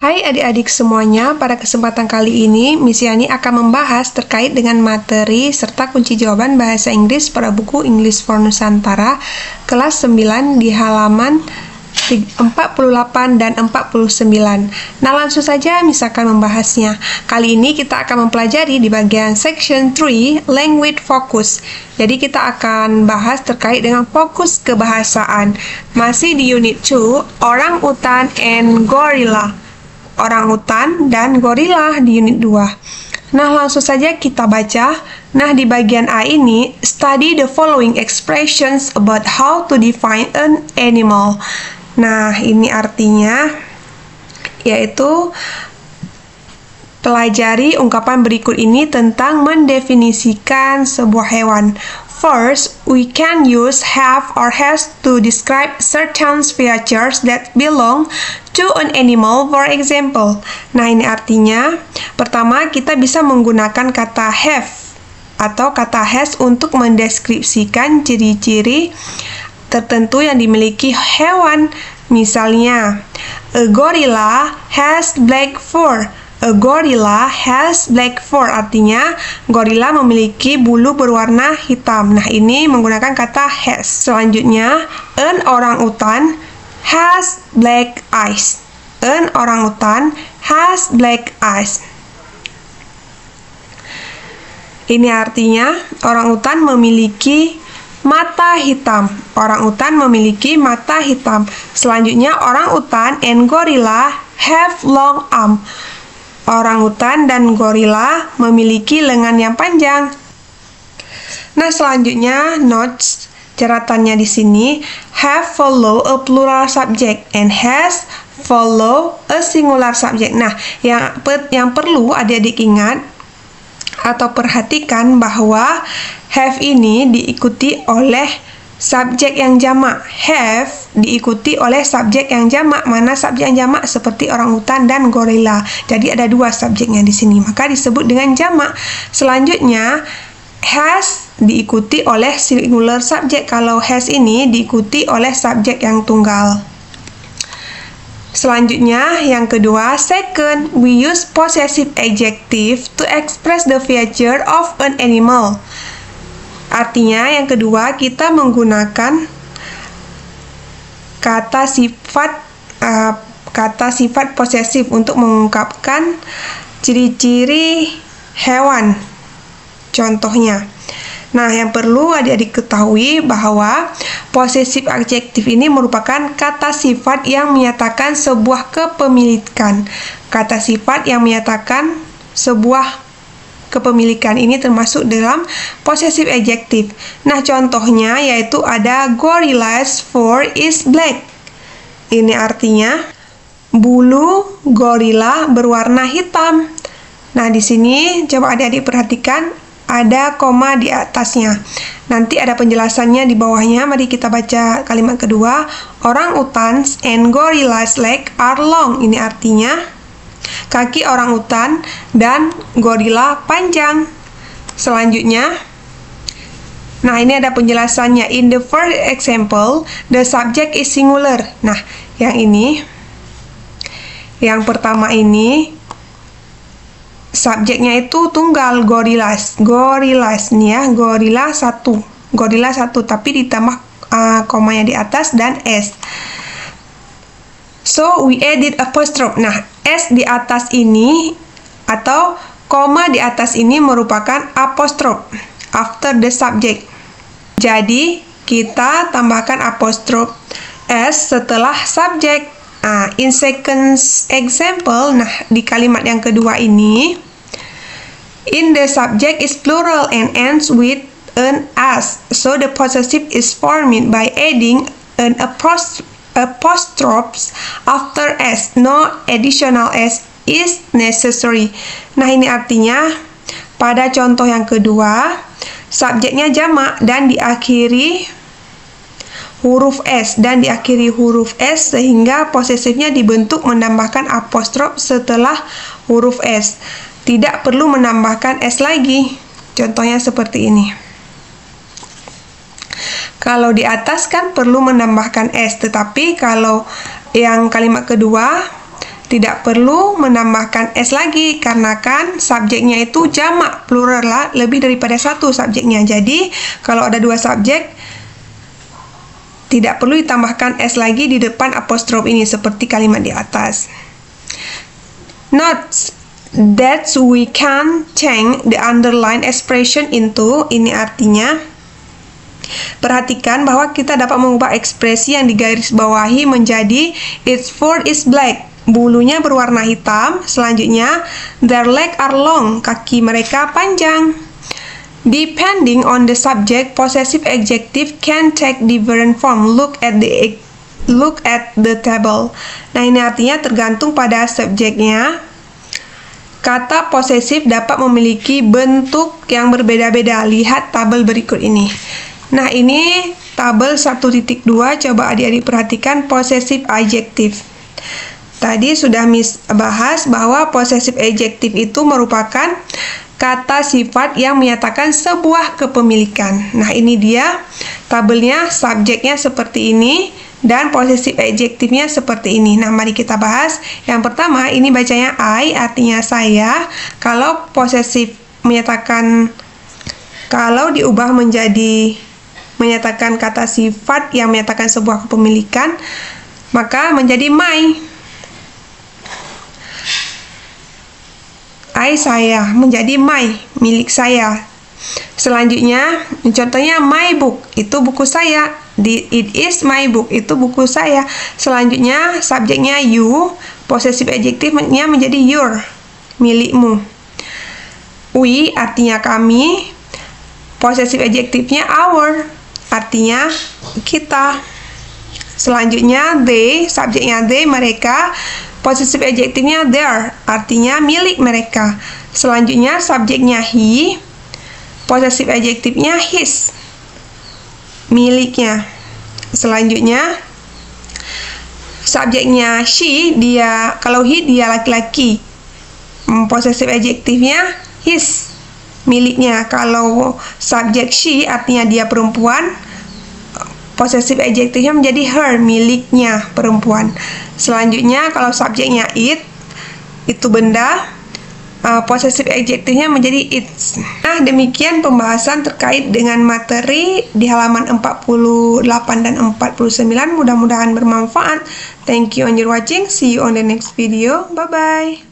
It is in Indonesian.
Hai adik-adik semuanya, pada kesempatan kali ini Miss Yani akan membahas terkait dengan materi serta kunci jawaban bahasa Inggris pada buku English for Nusantara kelas 9 di halaman 48 dan 49. Nah, langsung saja Miss akan membahasnya. Kali ini kita akan mempelajari di bagian section 3, language focus. Jadi kita akan bahas terkait dengan fokus kebahasaan. Masih di unit 2, orang utan and gorilla. Orang utan dan gorila di unit 2. Nah, langsung saja kita baca. Nah, di bagian A ini, study the following expressions about how to define an animal. Nah, ini artinya yaitu pelajari ungkapan berikut ini tentang mendefinisikan sebuah hewan. First, we can use have or has to describe certain features that belong to an animal, for example. Nah, ini artinya, pertama kita bisa menggunakan kata have atau kata has untuk mendeskripsikan ciri-ciri tertentu yang dimiliki hewan. Misalnya, a gorilla has black fur. A gorilla has black fur, artinya gorila memiliki bulu berwarna hitam. Nah, ini menggunakan kata has. Selanjutnya, an orangutan has black eyes. An orangutan has black eyes. Ini artinya orangutan memiliki mata hitam. Orangutan memiliki mata hitam. Selanjutnya, orangutan and gorilla have long arms. Orangutan dan gorila memiliki lengan yang panjang. Nah, selanjutnya notes catatannya di sini, have follow a plural subject and has follow a singular subject. Nah, yang perlu adik-adik ingat atau perhatikan bahwa have ini diikuti oleh subjek yang jamak. Have diikuti oleh subjek yang jamak. Mana subjek yang jamak? Seperti orangutan dan gorila. Jadi ada dua subjeknya di sini, maka disebut dengan jamak. Selanjutnya, has diikuti oleh singular subjek. Kalau has ini diikuti oleh subjek yang tunggal. Selanjutnya, yang kedua, second, we use possessive adjective to express the feature of an animal. Artinya, yang kedua, kita menggunakan kata sifat posesif untuk mengungkapkan ciri-ciri hewan. Contohnya, nah, yang perlu adik-adik ketahui bahwa possessive adjective ini merupakan kata sifat yang menyatakan sebuah kepemilikan. Kata sifat yang menyatakan sebuah kepemilikan ini termasuk dalam possessive adjective. Nah, contohnya yaitu ada gorilla's fur is black. Ini artinya bulu gorila berwarna hitam. Nah, di sini coba adik-adik perhatikan ada koma di atasnya. Nanti ada penjelasannya di bawahnya. Mari kita baca kalimat kedua. Orangutans and gorilla's legs are long. Ini artinya kaki orangutan dan gorila panjang. Selanjutnya, nah, ini ada penjelasannya. In the first example, the subject is singular. Nah, yang ini, yang pertama ini, subjeknya itu tunggal, gorillas. Gorillas nih ya, gorila satu. Gorila satu, tapi ditambah komanya di atas dan s. So, we added apostrophe. Nah, S di atas ini atau koma di atas ini merupakan apostrophe after the subject. Jadi, kita tambahkan apostrophe S setelah subject. In second example, nah, di kalimat yang kedua ini, in the subject is plural and ends with an as. So, the possessive is formed by adding an apostrophes after s. No additional s is necessary. Nah, ini artinya pada contoh yang kedua, subjeknya jamak dan diakhiri huruf s sehingga posesifnya dibentuk menambahkan apostrof setelah huruf s. Tidak perlu menambahkan s lagi. Contohnya seperti ini. Kalau di atas kan perlu menambahkan s, tetapi kalau yang kalimat kedua Tidak perlu menambahkan S lagi, karena kan subjeknya itu jamak, plural lah, lebih daripada satu subjeknya. Jadi, kalau ada dua subjek, tidak perlu ditambahkan S lagi di depan apostrof ini, seperti kalimat di atas. Note that we can change the underlined expression into, ini artinya, perhatikan bahwa kita dapat mengubah ekspresi yang digarisbawahi menjadi its fur is black, bulunya berwarna hitam. Selanjutnya, their legs are long, kaki mereka panjang. Depending on the subject, possessive adjective can take different form. Look at the table. Nah, ini artinya tergantung pada subjeknya. Kata posesif dapat memiliki bentuk yang berbeda-beda. Lihat tabel berikut ini. Nah, ini tabel 1.2. Coba adik-adik perhatikan possessive adjective. Tadi sudah bahas bahwa possessive adjective itu merupakan kata sifat yang menyatakan sebuah kepemilikan. Nah, ini dia tabelnya, subjeknya seperti ini dan possessive adjective-nya seperti ini. Nah, mari kita bahas. Yang pertama, ini bacanya I, artinya saya. Kalau possessive menyatakan, kalau diubah menjadi menyatakan kata sifat yang menyatakan sebuah kepemilikan, maka menjadi my. I, saya, menjadi my, milik saya. Selanjutnya, contohnya my book, itu buku saya. It is my book, itu buku saya. Selanjutnya, subjeknya you, possessive adjective-nya menjadi your, milikmu. We, artinya kami. Possessive adjective-nya our, artinya kita. Selanjutnya, they, subjeknya they, mereka. Possessive adjective-nya their, artinya milik mereka. Selanjutnya, subjeknya he. Possessive adjective-nya his, miliknya. Selanjutnya, subjeknya she, dia. Kalau he, dia laki-laki. Possessive adjective-nya his, miliknya. Kalau subjek she, artinya dia perempuan, possessive adjective-nya menjadi her, miliknya, perempuan. Selanjutnya, kalau subjeknya it, itu benda, possessive adjective-nya menjadi its. Nah, demikian pembahasan terkait dengan materi di halaman 48 dan 49. Mudah-mudahan bermanfaat. Thank you on your watching. See you on the next video. Bye-bye.